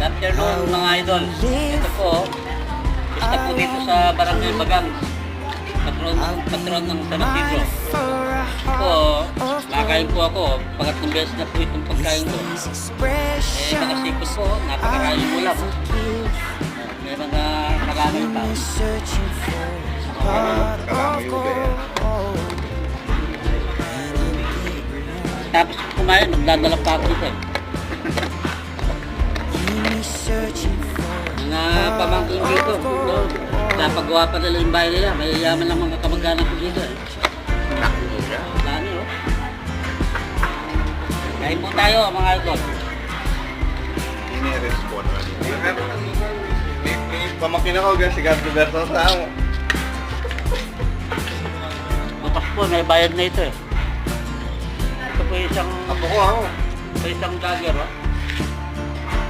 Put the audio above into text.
Afternoon mga idol. Ito po, isa po dito sa Barangay Bagang. Patron ng San Isidro. Po, nakain po ako. Pangatlong beses na po itong pagkain ko. Nakasipot po, napakaraming ulam. May mga maraming tao. Tapos kumain, magdadala pa ako dito. Mga pamangkin dito. Napagawa pa nila yung bahay nila. May yaman lang mga kamag-anak ko dito. Lani, oh. Kain po tayo, mga idol. Ini-respond. May pamangkin ako, si Gab Roberto sa ako. Bukas po, may bayad na ito eh. Ito po isang... Ako. Ito isang dagger, oh.